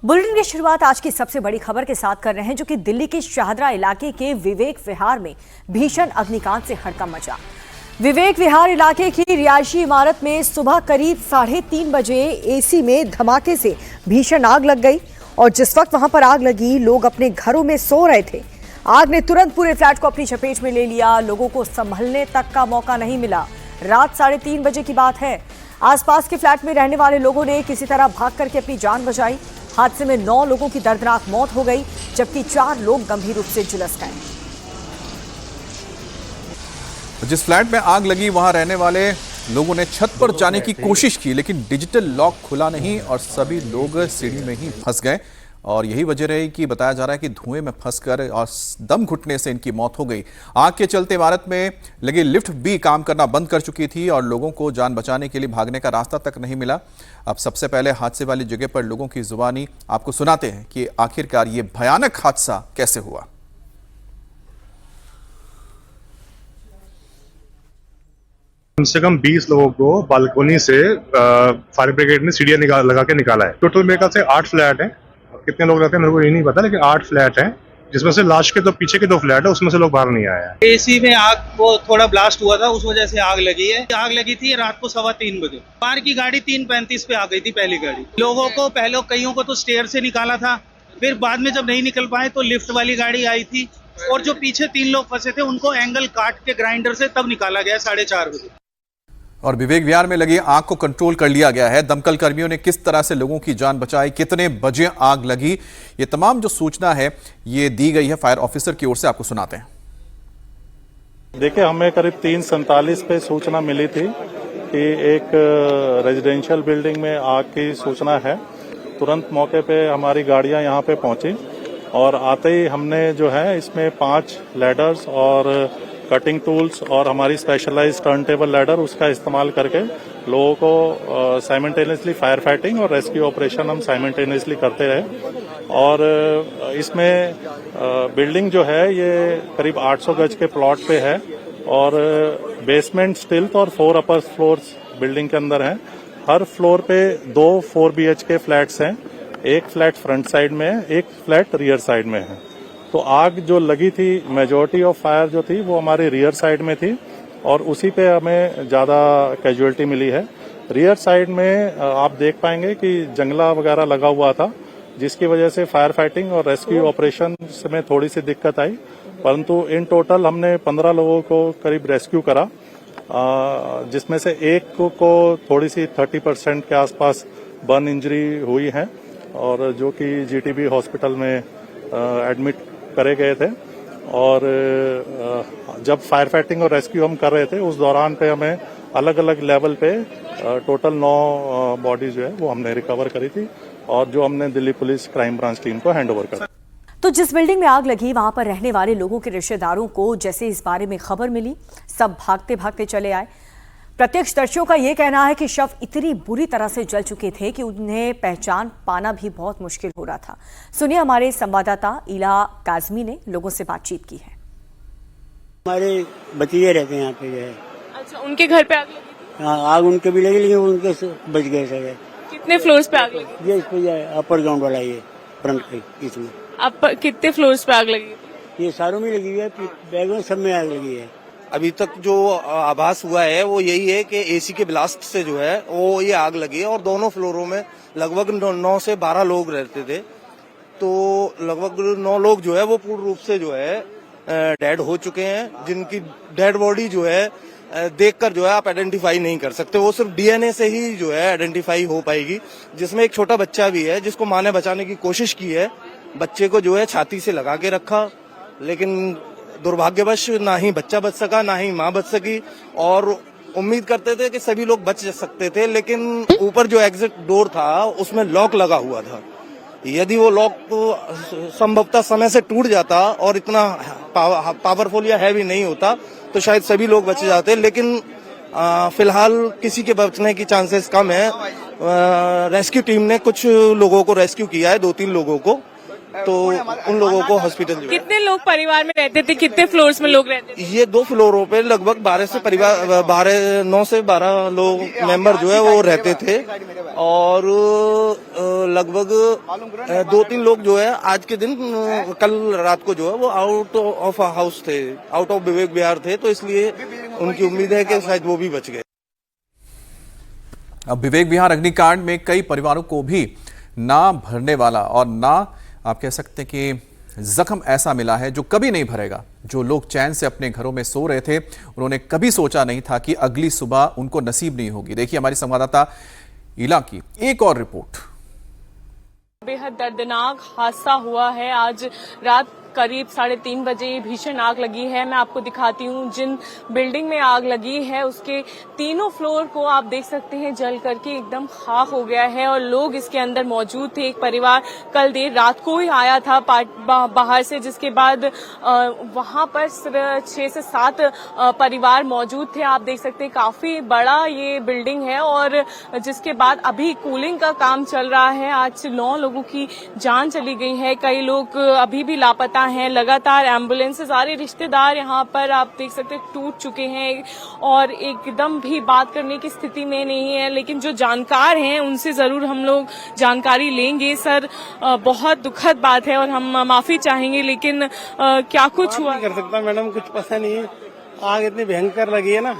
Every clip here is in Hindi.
बुलेटिन की शुरुआत आज की सबसे बड़ी खबर के साथ कर रहे हैं, जो कि दिल्ली के शाहदरा इलाके के विवेक विहार में भीषण अग्निकांड से हड़कंप मचा। विवेक विहार इलाके की रिहायशी इमारत में सुबह करीब 3:30 बजे एसी में धमाके से भीषण आग लग गई और जिस वक्त वहां पर आग लगी, लोग अपने घरों में सो रहे थे। आग ने तुरंत पूरे फ्लैट को अपनी चपेट में ले लिया। लोगों को संभलने तक का मौका नहीं मिला। रात 3:30 बजे की बात है। आसपास के फ्लैट में रहने वाले लोगों ने किसी तरह भाग करके अपनी जान बचाई। हादसे में 9 लोगों की दर्दनाक मौत हो गई, जबकि 4 लोग गंभीर रूप से झुलस गए। जिस फ्लैट में आग लगी वहां रहने वाले लोगों ने छत पर जाने की कोशिश की, लेकिन डिजिटल लॉक खुला नहीं और सभी लोग सीढ़ी में ही फंस गए। और यही वजह रही कि बताया जा रहा है कि धुएं में फंसकर और दम घुटने से इनकी मौत हो गई। आग के चलते इमारत में लगी लिफ्ट भी काम करना बंद कर चुकी थी और लोगों को जान बचाने के लिए भागने का रास्ता तक नहीं मिला। अब सबसे पहले हादसे वाली जगह पर लोगों की जुबानी आपको सुनाते हैं कि आखिरकार ये भयानक हादसा कैसे हुआ। कम से कम 20 लोगों को बालकोनी से फायर ब्रिगेड ने सीढ़ियां लगा के निकाला है। टोटल मेरे ख्याल से 8 फ्लैट हैं। कितने लोग रहते हैं मेरे को ये नहीं पता, लेकिन 8 फ्लैट हैं, जिसमें से लास्ट के तो पीछे के 2 फ्लैट है, उसमें से लोग बाहर नहीं आए हैं। एसी में आग को थोड़ा ब्लास्ट हुआ था, उस वजह से आग लगी है। आग लगी थी रात को 3:15 बजे। बाहर की गाड़ी 3:35 पे आ गई थी, पहली गाड़ी। लोगों को पहले कईयों को तो स्टेयर से निकाला था, फिर बाद में जब नहीं निकल पाए तो लिफ्ट वाली गाड़ी आई थी और जो पीछे 3 लोग फंसे थे उनको एंगल काट के ग्राइंडर से तब निकाला गया 4:30 बजे। और विवेक विहार में लगी आग को कंट्रोल कर लिया गया है। दमकल कर्मियों ने किस तरह से लोगों की जान बचाई, कितने बजे आग लगी, ये तमाम जो सूचना है ये दी गई है फायर ऑफिसर की ओर से। आपको सुनाते हैं। देखिए, हमें करीब 3:47 पे सूचना मिली थी कि एक रेजिडेंशियल बिल्डिंग में आग की सूचना है। तुरंत मौके पे हमारी गाड़ियां यहां पे पहुंची और आते ही हमने जो है इसमें 5 लैडर्स और कटिंग टूल्स और हमारी स्पेशलाइज्ड टर्न टेबल लैडर उसका इस्तेमाल करके लोगों को साइमल्टेनियसली फायर फाइटिंग और रेस्क्यू ऑपरेशन हम साइमल्टेनियसली करते रहे। और इसमें बिल्डिंग जो है ये करीब 800 गज के प्लॉट पे है और बेसमेंट स्टिल्ट और 4 अपर फ्लोर्स बिल्डिंग के अंदर हैं। हर फ्लोर पे 2 4 BHK फ्लैट्स हैं। एक फ्लैट फ्रंट साइड में है, एक फ्लैट रियर साइड में है। तो आग जो लगी थी, मेजॉरिटी ऑफ फायर जो थी वो हमारी रियर साइड में थी और उसी पे हमें ज्यादा कैजुअलिटी मिली है। रियर साइड में आप देख पाएंगे कि जंगला वगैरह लगा हुआ था, जिसकी वजह से फायर फाइटिंग और रेस्क्यू ऑपरेशन में थोड़ी सी दिक्कत आई, परंतु इन टोटल हमने 15 लोगों को करीब रेस्क्यू करा, जिसमें से एक को थोड़ी सी 30% के आसपास बर्न इंजरी हुई है और जो कि GTB हॉस्पिटल में एडमिट करे गए थे। और जब फायर फाइटिंग और रेस्क्यू हम कर रहे थे उस दौरान पे हमें अलग अलग लेवल पे टोटल 9 बॉडी जो है वो हमने रिकवर करी थी और जो हमने Delhi police crime branch team को हैंड ओवर करा। तो जिस बिल्डिंग में आग लगी वहां पर रहने वाले लोगों के रिश्तेदारों को जैसे इस बारे में खबर मिली, सब भागते भागते चले आए। प्रत्यक्षदर्शियों का यह कहना है कि शव इतनी बुरी तरह से जल चुके थे कि उन्हें पहचान पाना भी बहुत मुश्किल हो रहा था। सुनिए, हमारे संवाददाता इला काजमी ने लोगों से बातचीत की है। हमारे भतीजे रहते हैं यहाँ पे जो है। अच्छा, उनके घर पे आग लगी? हाँ, आग उनके भी लगी, लेकिन उनके बच गए सर। कितने फ्लोर्स पे आग लगी? ये इस पे अपर ग्राउंड वाला ये फ्रंट पे, इसमें। अब कितने फ्लोर्स पे आग लगी? ये सारों में लगी हुई है, बैगों सब में आग लगी है। अभी तक जो आभास हुआ है वो यही है कि एसी के ब्लास्ट से जो है वो ये आग लगी है और दोनों फ्लोरों में लगभग 9 से 12 लोग रहते थे। तो लगभग 9 लोग जो है वो पूर्ण रूप से जो है डेड हो चुके हैं, जिनकी डेड बॉडी जो है देखकर जो है आप आइडेंटिफाई नहीं कर सकते। वो सिर्फ DNA से ही जो है आइडेंटिफाई हो पाएगी, जिसमें एक छोटा बच्चा भी है जिसको माँ ने बचाने की कोशिश की है। बच्चे को जो है छाती से लगा के रखा, लेकिन दुर्भाग्यवश ना ही बच्चा बच सका ना ही माँ बच सकी। और उम्मीद करते थे कि सभी लोग बच सकते थे, लेकिन ऊपर जो एग्जिट डोर था उसमें लॉक लगा हुआ था। यदि वो लॉक तो संभवतः समय से टूट जाता और इतना पावरफुल या हैवी नहीं होता तो शायद सभी लोग बच जाते, लेकिन फिलहाल किसी के बचने की चांसेस कम है। रेस्क्यू टीम ने कुछ लोगों को रेस्क्यू किया है, 2-3 लोगों को, तो उन लोगों को हॉस्पिटल जो है, कितने लोग परिवार में रहते थे, कितने फ्लोर्स में लोग रहते थे? ये 2 फ्लोरों पे लगभग 9 से 12 लोग मेंबर जो है वो रहते थे। और लगभग 2-3 लोग जो है आज के दिन, कल रात को जो है वो आउट ऑफ हाउस थे, आउट ऑफ विवेक विहार थे, तो इसलिए उनकी उम्मीद है कि शायद वो भी बच गए। अब विवेक विहार अग्निकांड में कई परिवारों को भी ना भरने वाला और ना आप कह सकते हैं कि जख्म ऐसा मिला है जो कभी नहीं भरेगा। जो लोग चैन से अपने घरों में सो रहे थे, उन्होंने कभी सोचा नहीं था कि अगली सुबह उनको नसीब नहीं होगी। देखिए हमारी संवाददाता इला की एक और रिपोर्ट। बेहद दर्दनाक हादसा हुआ है। आज रात करीब 3:30 बजे भीषण आग लगी है। मैं आपको दिखाती हूँ जिन बिल्डिंग में आग लगी है उसके तीनों फ्लोर को आप देख सकते हैं जल करके एकदम खाक हो गया है और लोग इसके अंदर मौजूद थे। एक परिवार कल देर रात को ही आया था बाहर से, जिसके बाद वहां पर 6 से 7 परिवार मौजूद थे। आप देख सकते हैं काफी बड़ा ये बिल्डिंग है और जिसके बाद अभी कूलिंग का काम चल रहा है। आज 9 लोगों की जान चली गई है, कई लोग अभी भी लापता हैं। लगातार एम्बुलेंसेस, सारे रिश्तेदार यहाँ पर आप देख सकते हैं टूट चुके हैं और एकदम भी बात करने की स्थिति में नहीं है। लेकिन जो जानकार हैं उनसे जरूर हम लोग जानकारी लेंगे। सर, बहुत दुखद बात है और हम माफी चाहेंगे, लेकिन क्या कुछ हुआ? नहीं कर सकता मैडम, कुछ पता नहीं है। आग इतनी भयंकर लगी है ना,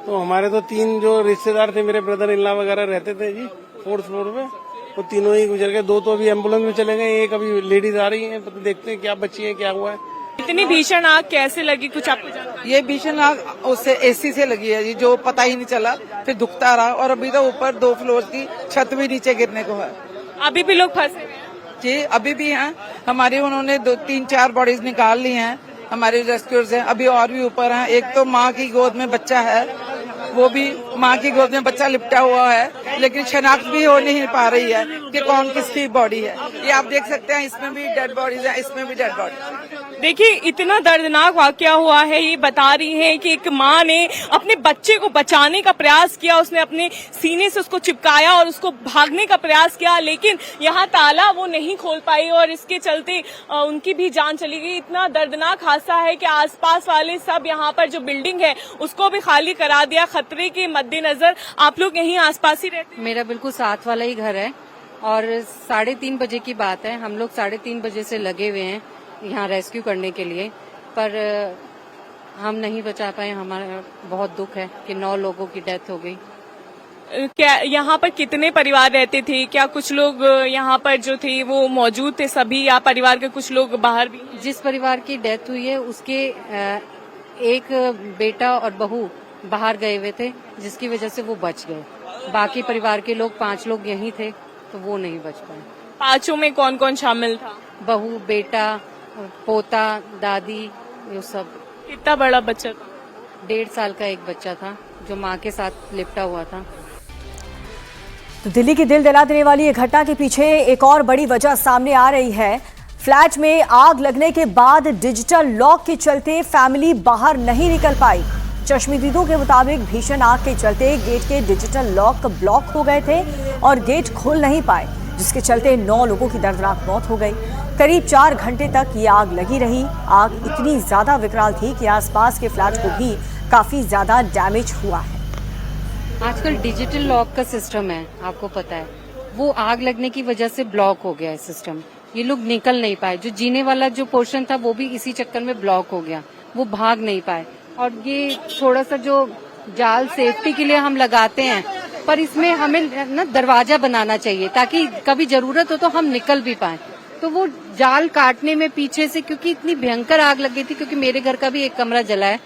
तो हमारे तो 3 जो रिश्तेदार थे, मेरे ब्रदर इन लॉ वगैरह रहते थे जी 4th फ्लोर पे, वो तीनों ही गुजर गए। 2 तो अभी एम्बुलेंस में चले गए, एक अभी लेडीज आ रही है, तो देखते हैं क्या बची है, क्या हुआ है। इतनी भीषण आग कैसे लगी, कुछ आपको जानकारी? ये भीषण आग उससे एसी से लगी है जी, जो पता ही नहीं चला, फिर दुखता रहा और अभी तो ऊपर 2 फ्लोर की छत भी नीचे गिरने को है। अभी भी लोग फंसे हुए हैं? जी अभी भी हैं हमारी, उन्होंने 2-3-4 बॉडीज निकाल ली हैं, हमारे रेस्क्यूअर्स हैं, अभी और भी ऊपर हैं। एक तो माँ की गोद में बच्चा है, वो भी माँ की गोद में बच्चा लिपटा हुआ है, लेकिन शनाख्त भी हो नहीं पा रही है कि कौन किसकी बॉडी है। ये आप देख सकते हैं, इसमें भी डेड बॉडीज है, इसमें भी डेड बॉडी। देखिए इतना दर्दनाक वाकया हुआ है। ये बता रही है कि एक माँ ने अपने बच्चे को बचाने का प्रयास किया, उसने अपने सीने से उसको चिपकाया और उसको भागने का प्रयास किया, लेकिन यहाँ ताला वो नहीं खोल पाई और इसके चलते उनकी भी जान चली गई। इतना दर्दनाक हादसा है कि आसपास वाले सब यहाँ पर जो बिल्डिंग है उसको भी खाली करा दिया। खतरे के मद्देनजर आप लोग यहीं आसपास ही रहते हैं? मेरा बिल्कुल साथ वाला ही घर है और 3:30 बजे की बात है। हम लोग 3:30 बजे से लगे हुए हैं यहाँ रेस्क्यू करने के लिए, पर हम नहीं बचा पाए। हमारा बहुत दुख है कि 9 लोगों की डेथ हो गई। क्या यहाँ पर कितने परिवार रहते थे? क्या कुछ लोग यहाँ पर जो थे वो मौजूद थे सभी, या परिवार के कुछ लोग बाहर भी? जिस परिवार की डेथ हुई है उसके एक बेटा और बहू बाहर गए हुए थे, जिसकी वजह से वो बच गए। बाकी परिवार के लोग 5 लोग यहीं थे, तो वो नहीं बच पाए। 5 में कौन कौन शामिल था? बहू, बेटा, पोता, दादी, ये सब। कितना बड़ा बच्चा था? 1.5 साल का एक बच्चा था जो माँ के साथ लिपटा हुआ था। तो दिल्ली की दिल दिला देने वाली ये घटना के पीछे एक और बड़ी वजह सामने आ रही है। फ्लैट में आग लगने के बाद डिजिटल लॉक के चलते फैमिली बाहर नहीं निकल पाई। चश्मदीदों के मुताबिक भीषण आग के चलते गेट के डिजिटल लॉक ब्लॉक हो गए थे और गेट खोल नहीं पाए, जिसके चलते 9 लोगों की दर्दनाक मौत हो गई। करीब 4 घंटे तक ये आग लगी रही। आग इतनी ज्यादा विकराल थी कि आसपास के फ्लैट को भी काफी ज्यादा डैमेज हुआ है। आजकल डिजिटल लॉक का सिस्टम है, आपको पता है, वो आग लगने की वजह से ब्लॉक हो गया है सिस्टम। ये लोग निकल नहीं पाए। जो जीने वाला जो पोर्शन था वो भी इसी चक्कर में ब्लॉक हो गया, वो भाग नहीं पाए। और ये थोड़ा सा जो जाल सेफ्टी के लिए हम लगाते हैं, पर इसमें हमें ना दरवाजा बनाना चाहिए ताकि कभी जरूरत हो तो हम निकल भी पाए। तो वो जाल काटने में पीछे से, क्योंकि इतनी भयंकर आग लगी थी, क्योंकि मेरे घर का भी एक कमरा जला है,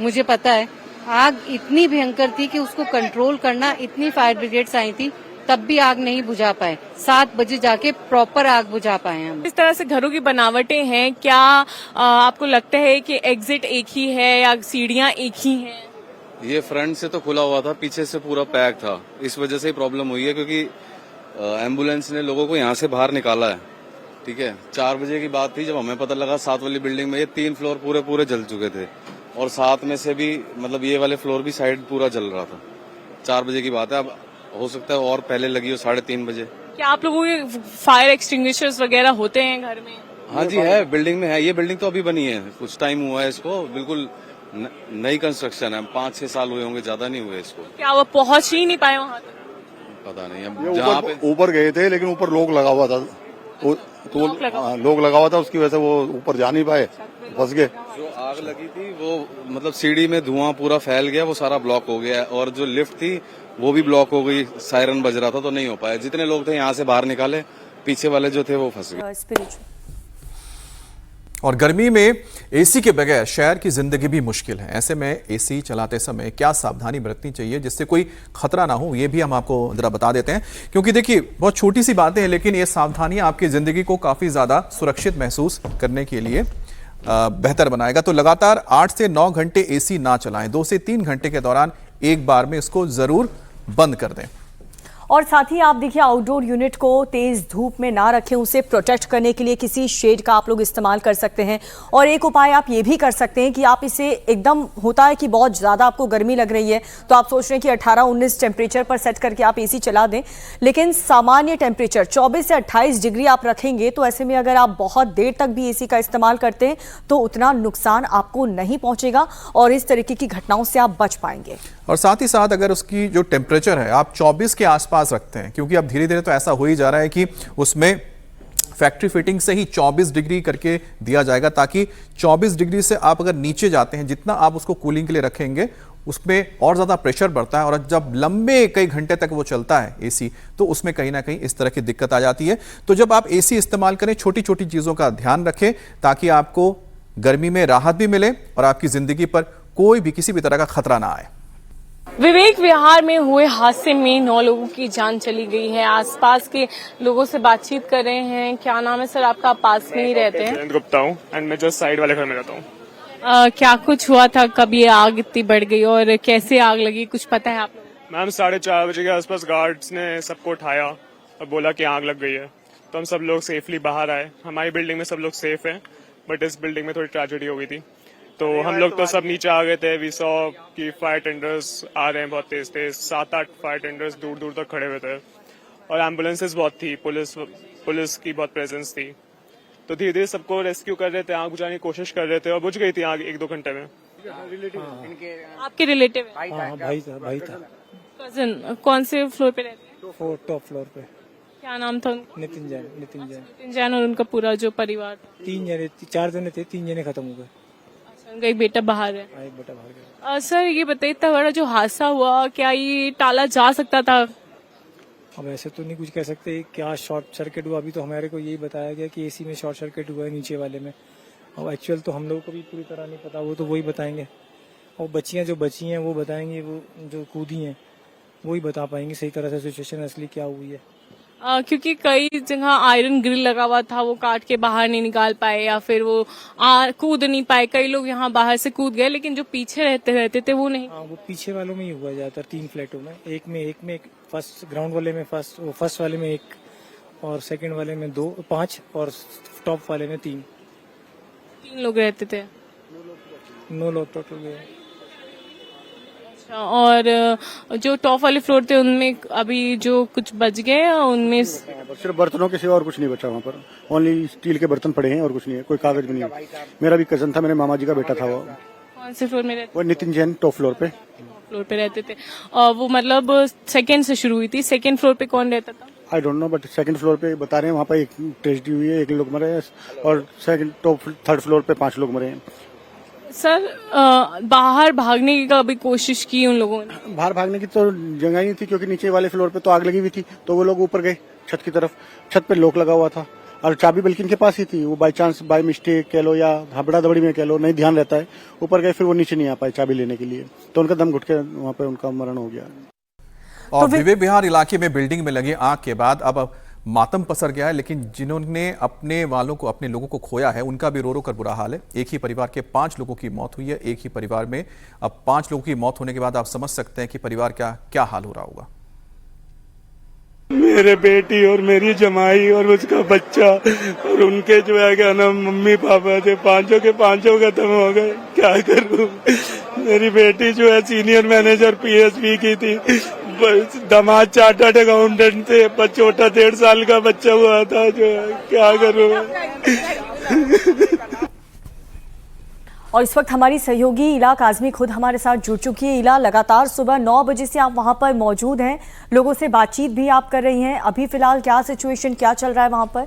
मुझे पता है। आग इतनी भयंकर थी कि उसको कंट्रोल करना, इतनी फायर ब्रिगेड्स आई थी तब भी आग नहीं बुझा पाए। 7 बजे जाके प्रॉपर आग बुझा पाए हम। इस तरह से घरों की बनावटें हैं, क्या आपको लगता है कि एग्जिट एक ही है या सीढ़ियां एक ही हैं? ये फ्रंट से तो खुला हुआ था, पीछे से पूरा पैक था, इस वजह से ही प्रॉब्लम हुई है, क्योंकि एम्बुलेंस ने लोगों को यहाँ से बाहर निकाला है। ठीक है, 4 बजे की बात थी जब हमें पता लगा 7 वाली बिल्डिंग में ये 3 फ्लोर पूरे जल चुके थे और 7 में से भी मतलब ये वाले फ्लोर भी साइड पूरा जल रहा था। 4 बजे की बात है, अब हो सकता है और पहले लगी हो 3:30 बजे। क्या आप लोगों के फायर एक्सटिंग्विशर्स वगैरह होते हैं घर में? हाँ जी है, बिल्डिंग में है। ये बिल्डिंग तो अभी बनी है, कुछ टाइम हुआ है इसको, बिल्कुल नई कंस्ट्रक्शन है, 5-6 साल हुए होंगे, ज्यादा नहीं हुए इसको। क्या वो पहुंच ही नहीं पाए वहां तक? पता नहीं, अब जहाँ पे ऊपर गए थे लेकिन ऊपर लोग लगा हुआ था, लोग लगा हुआ था, उसकी वजह से वो ऊपर जा नहीं पाए, फंस गए। जो आग लगी थी वो मतलब सीढ़ी में धुआं पूरा फैल गया, वो सारा ब्लॉक हो गया, और जो लिफ्ट थी वो भी ब्लॉक हो गई। सायरन बज रहा था तो नहीं हो पाया। जितने लोग थे यहाँ से बाहर निकाले, पीछे वाले जो थे वो फंस गए। और गर्मी में एसी के बगैर शहर की जिंदगी भी मुश्किल है। ऐसे में एसी चलाते समय क्या सावधानी बरतनी चाहिए जिससे कोई खतरा ना हो, ये भी हम आपको जरा बता देते हैं। क्योंकि देखिए, बहुत छोटी सी बातें हैं, लेकिन ये सावधानियां आपकी जिंदगी को काफी ज्यादा सुरक्षित महसूस करने के लिए बेहतर बनाएगा। तो लगातार 8 से 9 घंटे एसी ना चलाएं। 2 से 3 घंटे के दौरान एक बार में इसको जरूर बंद कर दें। और साथ ही आप देखिए, आउटडोर यूनिट को तेज धूप में ना रखें। उसे प्रोटेक्ट करने के लिए किसी शेड का आप लोग इस्तेमाल कर सकते हैं। और एक उपाय आप ये भी कर सकते हैं कि आप इसे एकदम, होता है कि बहुत ज़्यादा आपको गर्मी लग रही है तो आप सोच रहे हैं कि 18-19 टेम्परेचर पर सेट करके आप एसी चला दें, लेकिन सामान्य टेम्परेचर 24 से 28 डिग्री आप रखेंगे। तो ऐसे में अगर आप बहुत देर तक भी एसी का इस्तेमाल करते हैं तो उतना नुकसान आपको नहीं पहुंचेगा और इस तरीके की घटनाओं से आप बच पाएंगे। और साथ ही साथ अगर उसकी जो टेम्परेचर है आप 24 के आसपास रखते हैं, क्योंकि अब धीरे धीरे तो ऐसा हो ही जा रहा है कि उसमें फैक्ट्री फिटिंग से ही 24 डिग्री करके दिया जाएगा, ताकि 24 डिग्री से आप अगर नीचे जाते हैं, जितना आप उसको कूलिंग के लिए रखेंगे उसमें और ज़्यादा प्रेशर बढ़ता है। और जब लंबे कई घंटे तक वो चलता है एसी, तो उसमें कहीं ना कहीं इस तरह की दिक्कत आ जाती है। तो जब आप एसी इस्तेमाल करें, छोटी छोटी चीज़ों का ध्यान रखें ताकि आपको गर्मी में राहत भी मिले और आपकी ज़िंदगी पर कोई भी किसी भी तरह का खतरा ना आए। विवेक विहार में हुए हादसे में 9 लोगों की जान चली गई है। आसपास के लोगों से बातचीत कर रहे हैं। क्या नाम है सर आपका? पास में ही रहते हैं? गुप्ता हूँ एंड मैं जस्ट साइड वाले घर में रहता हूँ। क्या कुछ हुआ था, कब ये आग इतनी बढ़ गई और कैसे आग लगी, कुछ पता है आप? मैम 4:30 बजे के आसपास गार्ड्स ने सबको उठाया और बोला कि आग लग गई है, तो हम सब लोग सेफली बाहर आए। हमारी बिल्डिंग में सब लोग सेफ हैं, बट इस बिल्डिंग में थोड़ी ट्रेजेडी हो गई थी, तो हम लोग तो सब नीचे आ गए थे। वी सॉ कि फायर टेंडर्स आ रहे हैं बहुत तेज तेज, 7-8 फायर टेंडर्स दूर दूर तक खड़े हुए थे और एम्बुलेंसेज बहुत थी, पुलिस की बहुत प्रेजेंस थी। तो धीरे धीरे सबको रेस्क्यू कर रहे थे, आग बुझाने की कोशिश कर रहे थे और बुझ गई थी आग 1-2 घंटे में। आपके रिलेटिव? भाई था। कजिन? कौन से फ्लोर पे रहते हैं? टॉप फ्लोर पे। क्या नाम था उनका? नितिन जैन। जैन। और उनका पूरा जो परिवार? 4 जने थे, 3 जने खत्म हो गए। उनका एक बेटा बाहर है। एक बेटा बाहर गया। सर ये बताइए, इतना बड़ा जो हादसा हुआ, क्या ये टाला जा सकता था? अब ऐसे तो नहीं कुछ कह सकते क्या शॉर्ट सर्किट हुआ। अभी तो हमारे को यही बताया गया कि एसी में शॉर्ट सर्किट हुआ है नीचे वाले में। अब एक्चुअल तो हम लोगों को भी पूरी तरह नहीं पता, वो तो वही बताएंगे। और बच्चियां जो बची हैं वो बताएंगी, वो जो कूदी हैं वही बता पाएंगे सही तरह से सिचुएशन असली क्या हुई है। क्योंकि कई जगह आयरन ग्रिल लगा हुआ था, वो काट के बाहर नहीं निकाल पाए या फिर वो कूद नहीं पाए। कई लोग यहाँ बाहर से कूद गए, लेकिन जो पीछे रहते थे वो नहीं। वो पीछे वालों में ही हुआ ज्यादातर, 3 फ्लैटों में। एक में फर्स्ट ग्राउंड वाले में फर्स्ट वाले में 1 और सेकंड वाले में 5 और टॉप वाले में 3 लोग रहते थे। 9 लोग टोटल गए। और जो टॉप वाले फ्लोर थे उनमें अभी जो कुछ बच गए, उनमें सिर्फ बर्तनों के सिवा और कुछ नहीं बचा वहाँ पर। ओनली स्टील के बर्तन पड़े हैं और कुछ नहीं है, कोई कागज भी नहीं है। मेरा भी कजन था, मेरे मामा जी का बेटा था। वो कौन से फ्लोर में रहते? वो नितिन जैन टॉप फ्लोर पे रहते थे। और वो मतलब सेकंड से शुरू हुई थी। सेकंड फ्लोर पे कौन रहता था? I don't know, but second floor पे बता रहे हैं वहाँ पे एक ट्रेजेडी हुई है, 1 लोग मरे हैं। और थर्ड फ्लोर पे 5 लोग मरे हैं। सर बाहर भागने की कभी कोशिश की उन लोगों ने? बाहर भागने की तो जगह ही नहीं थी, क्योंकि नीचे वाले फ्लोर पे तो आग लगी हुई थी। तो वो लोग ऊपर गए छत की तरफ। छत पे लॉक लगा हुआ था और चाबी बल्कि इनके पास ही थी। वो बाई चांस, बाय मिस्टेक कह लो या हबड़ा दबड़ी में कह लो, नहीं ध्यान रहता है, ऊपर गए, फिर वो नीचे नहीं आ पाए चाबी लेने के लिए, तो उनका दम घुट के वहाँ पे उनका मरण हो गया। और विवेक विहार इलाके में बिल्डिंग में लगी आग के बाद अब मातम पसर गया है, लेकिन जिन्होंने अपने वालों को, अपने लोगों को खोया है, उनका भी रो रो कर बुरा हाल है। एक ही परिवार के 5 लोगों की मौत हुई है। एक ही परिवार में अब 5 लोगों की मौत होने के बाद आप समझ सकते हैं कि परिवार का क्या हाल हो रहा होगा। मेरे बेटी और मेरी जमाई और उसका बच्चा और उनके जो है क्या नाम मम्मी पापा थे, 5 के 5 खत्म हो गए। क्या करूं? मेरी बेटी जो है सीनियर मैनेजर PSP की थी, दामाद चार्टर्ड अकाउंटेंट थे, पर छोटा 1.5 साल का बच्चा हुआ था। जो क्या करूँ। और इस वक्त हमारी सहयोगी इला काजमी खुद हमारे साथ जुड़ चुकी है। इला, लगातार सुबह 9 बजे से आप वहां पर मौजूद हैं, लोगों से बातचीत भी आप कर रही हैं। अभी फिलहाल क्या सिचुएशन, क्या चल रहा है वहां पर?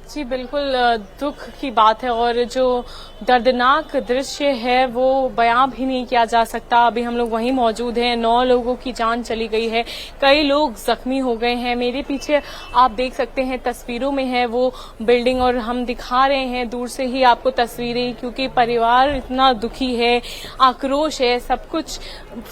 जी बिल्कुल, दुख की बात है और जो दर्दनाक दृश्य है वो बयां भी नहीं किया जा सकता। अभी हम लोग वहीं मौजूद हैं, 9 लोगों की जान चली गई है, कई लोग जख्मी हो गए हैं। मेरे पीछे आप देख सकते हैं, तस्वीरों में है वो बिल्डिंग और हम दिखा रहे हैं दूर से ही आपको तस्वीरें, क्योंकि परिवार इतना दुखी है, आक्रोश है, सब कुछ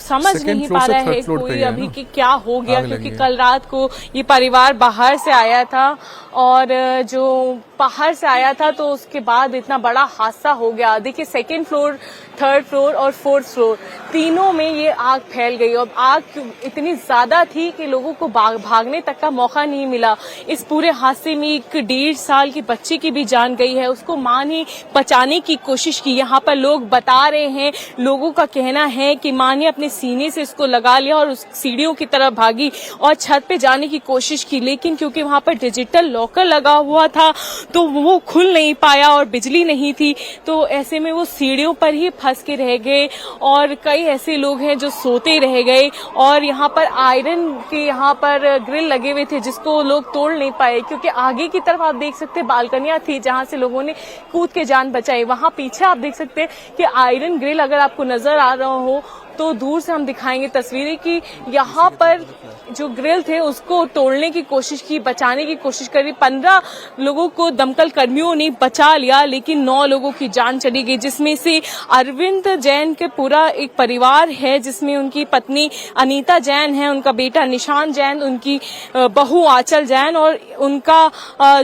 समझ नहीं पा रहा है कोई अभी कि क्या हो गया, क्योंकि कल रात को ये परिवार बाहर से आया था और जो बाहर से आया था तो उसके बाद इतना बड़ा हादसा हो गया। देखिए, 2nd फ्लोर, 3rd फ्लोर और 4th फ्लोर तीनों में ये आग फैल गई और आग इतनी ज्यादा थी कि लोगों को भागने तक का मौका नहीं मिला। इस पूरे हादसे में एक 1.5 साल की बच्ची की भी जान गई है, उसको मां ने बचाने की कोशिश की। यहाँ पर लोग बता रहे हैं, लोगों का कहना है कि मां ने अपने सीने से इसको लगा लिया और उस सीढ़ियों की तरफ भागी और छत पे जाने की कोशिश की, लेकिन क्योंकि वहां पर डिजिटल लॉकर लगा हुआ था तो वो खुल नहीं पाया और बिजली नहीं थी, तो ऐसे में वो सीढ़ियों पर ही फंस के रह गए और कई ऐसे लोग हैं जो सोते रह गए। और यहाँ पर आयरन के यहाँ पर ग्रिल लगे हुए थे जिसको लोग तोड़ नहीं पाए, क्योंकि आगे की तरफ आप देख सकते हैं बालकनियां थी जहां से लोगों ने कूद के जान बचाई। वहां पीछे आप देख सकते हैं कि आयरन ग्रिल अगर आपको नजर आ रहा हो तो दूर से हम दिखाएंगे तस्वीरें कि यहाँ पर जो ग्रिल थे उसको तोड़ने की कोशिश की, बचाने की कोशिश करी। 15 लोगों को दमकल कर्मियों ने बचा लिया, लेकिन 9 लोगों की जान चली गई, जिसमें से अरविंद जैन के पूरा एक परिवार है, जिसमें उनकी पत्नी अनीता जैन है, उनका बेटा निशान जैन, उनकी बहू आंचल जैन और उनका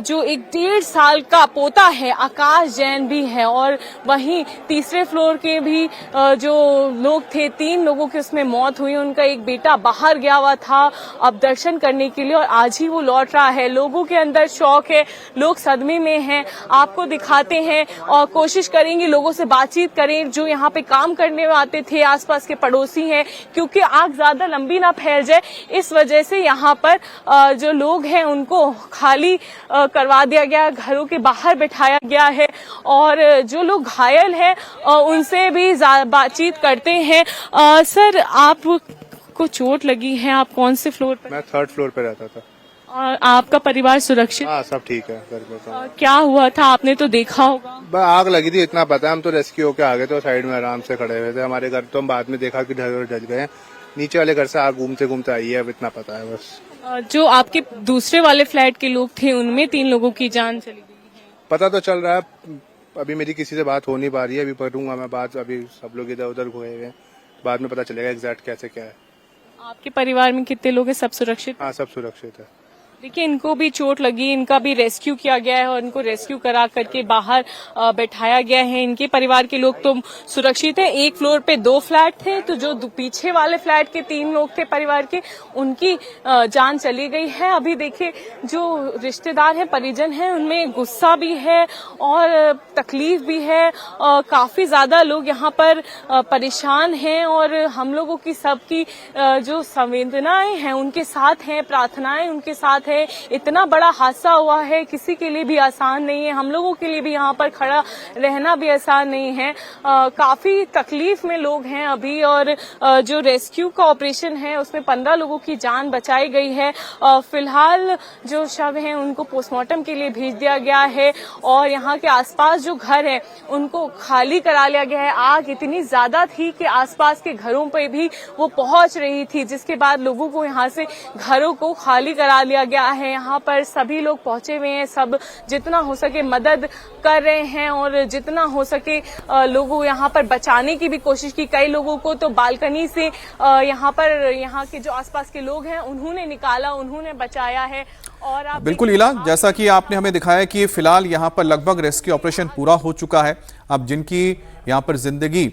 जो एक 1.5 साल का पोता है आकाश जैन भी है। और वहीं तीसरे फ्लोर के भी जो लोग थे, 3 लोगों की उसमें मौत हुई। उनका एक बेटा बाहर गया हुआ था अब दर्शन करने के लिए और आज ही वो लौट रहा है। लोगों के अंदर शौक है, लोग सदमे में हैं। आपको दिखाते हैं और कोशिश करेंगे लोगों से बातचीत करें जो यहाँ पे काम करने आते थे, आसपास के पड़ोसी हैं, क्योंकि आग ज्यादा लंबी ना फैल जाए इस वजह से यहाँ पर जो लोग हैं उनको खाली करवा दिया गया, घरों के बाहर बैठाया गया है और जो लोग घायल हैं उनसे भी बातचीत करते हैं। सर, आप को चोट लगी है, आप कौन से फ्लोर पर? मैं 3rd फ्लोर पे रहता था। और आपका परिवार सुरक्षित? हाँ, सब ठीक है घर में। क्या हुआ था, आपने तो देखा होगा? आग लगी थी इतना पता है, हम तो रेस्क्यू होके आ गए थे, साइड में आराम से खड़े हुए थे। हमारे घर तो हम बाद में देखा कि ढल गए, नीचे वाले घर से आग घूमते घूमते आई है, अब इतना पता है बस। जो आपके दूसरे वाले फ्लैट के लोग थे उनमें 3 लोगों की जान चली गई है? पता तो चल रहा है, अभी मेरी किसी से बात हो नहीं पा रही है, अभी करूंगा मैं बात, अभी सब लोग इधर उधर हुए हैं, बाद में पता चलेगा एग्जैक्ट कैसे क्या है। आपके परिवार में कितने लोग हैं, सब सुरक्षित? हाँ, सब सुरक्षित है। देखिए, इनको भी चोट लगी, इनका भी रेस्क्यू किया गया है और इनको रेस्क्यू करा करके बाहर बैठाया गया है। इनके परिवार के लोग तो सुरक्षित हैं। एक फ्लोर पे 2 फ्लैट थे, तो जो पीछे वाले फ्लैट के 3 लोग थे परिवार के, उनकी जान चली गई है। अभी देखिए, जो रिश्तेदार हैं, परिजन हैं, उनमें गुस्सा भी है और तकलीफ भी है। काफी ज्यादा लोग यहाँ पर परेशान हैं और हम लोगों की सबकी जो संवेदनाएं हैं उनके साथ हैं, प्रार्थनाएं उनके साथ है। इतना बड़ा हादसा हुआ है, किसी के लिए भी आसान नहीं है, हम लोगों के लिए भी यहाँ पर खड़ा रहना भी आसान नहीं है। काफी तकलीफ में लोग हैं अभी और जो रेस्क्यू का ऑपरेशन है उसमें 15 लोगों की जान बचाई गई है। फिलहाल जो शव हैं उनको पोस्टमार्टम के लिए भेज दिया गया है और यहाँ के आसपास जो घर है उनको खाली करा लिया गया है। आग इतनी ज्यादा थी कि आसपास के घरों पे भी वो पहुंच रही थी, जिसके बाद लोगों को यहाँ से घरों को खाली करा लिया गया है। यहाँ पर सभी लोग पहुंचे हुए हैं, सब जितना हो सके मदद कर रहे हैं और जितना हो सके लोगों यहाँ पर बचाने की भी कोशिश की। कई लोगों को तो बालकनी से यहाँ के जो आसपास के लोग हैं उन्होंने निकाला, उन्होंने बचाया है। और आप बिल्कुल इला, जैसा कि आपने हमें दिखाया कि फिलहाल यहाँ पर लगभग रेस्क्यू ऑपरेशन पूरा हो चुका है। अब जिनकी यहाँ पर जिंदगी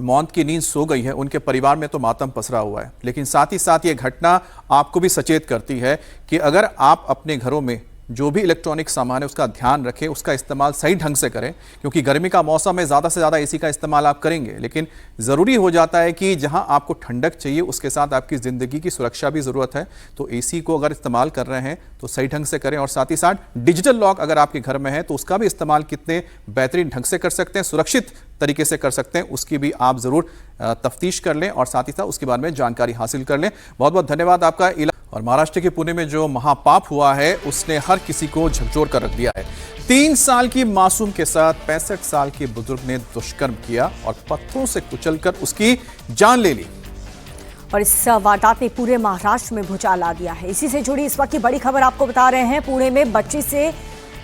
मौत की नींद सो गई है उनके परिवार में तो मातम पसरा हुआ है, लेकिन साथ ही साथ ये घटना आपको भी सचेत करती है कि अगर आप अपने घरों में जो भी इलेक्ट्रॉनिक सामान है उसका ध्यान रखें, उसका इस्तेमाल सही ढंग से करें, क्योंकि गर्मी का मौसम है, ज़्यादा से ज़्यादा एसी का इस्तेमाल आप करेंगे, लेकिन ज़रूरी हो जाता है कि जहां आपको ठंडक चाहिए उसके साथ आपकी ज़िंदगी की सुरक्षा भी ज़रूरत है। तो एसी को अगर इस्तेमाल कर रहे हैं तो सही ढंग से करें, और साथ ही साथ डिजिटल लॉक अगर आपके घर में है तो उसका भी इस्तेमाल कितने बेहतरीन ढंग से कर सकते हैं, सुरक्षित तरीके से कर सकते हैं, उसकी भी आप ज़रूर तफ्तीश कर लें और साथ ही साथ उसके बारे में जानकारी हासिल कर लें। बहुत बहुत धन्यवाद आपका। और महाराष्ट्र के पुणे में जो महापाप हुआ है उसने हर किसी को झकझोर कर रख दिया है। 3 साल की मासूम के साथ 65 साल के बुजुर्ग ने दुष्कर्म किया और पत्थरों से कुचलकर उसकी जान ले ली। और इस वारदात ने पूरे महाराष्ट्र में भूचाल ला दिया है। इसी से जुड़ी इस वक्त की बड़ी खबर आपको बता रहे हैं। पुणे में बच्ची से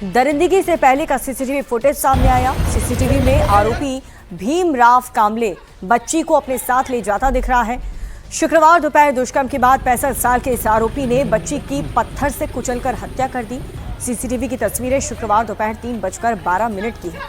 दरिंदगी से पहले का सीसीटीवी फुटेज सामने आया। सीसीटीवी में आरोपी भीमराव कामले बच्ची को अपने साथ ले जाता दिख रहा है। शुक्रवार दोपहर दुष्कर्म के बाद 65 साल के इस आरोपी ने बच्ची की पत्थर से कुचलकर हत्या कर दी। सीसीटीवी की तस्वीरें शुक्रवार दोपहर 3:12 की है,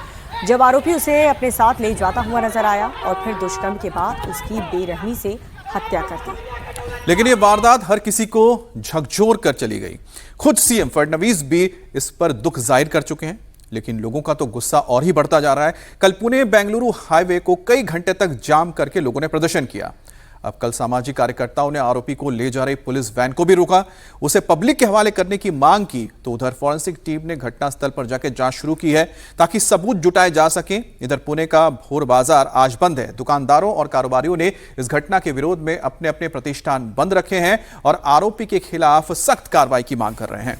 जब आरोपी उसे अपने साथ ले जाता हुआ नजर आया और फिर दुष्कर्म के बाद उसकी बेरहमी से हत्या कर दी। लेकिन ये वारदात हर किसी को झकझोर कर चली गई। खुद सीएम फडणवीस भी इस पर दुख जाहिर कर चुके हैं, लेकिन लोगों का तो गुस्सा और ही बढ़ता जा रहा है। कल पुणे बेंगलुरु हाईवे को कई घंटे तक जाम करके लोगों ने प्रदर्शन किया। अब कल सामाजिक कार्यकर्ताओं ने आरोपी को ले जा रही पुलिस वैन को भी रोका, उसे पब्लिक के हवाले करने की मांग की, तो उधर फॉरेंसिक टीम ने घटनास्थल पर जाकर जांच शुरू की है ताकि सबूत जुटाए जा सकें। इधर पुणे का भोर बाजार आज बंद है। दुकानदारों और कारोबारियों ने इस घटना के विरोध में अपने अपने प्रतिष्ठान बंद रखे हैं और आरोपी के खिलाफ सख्त कार्रवाई की मांग कर रहे हैं।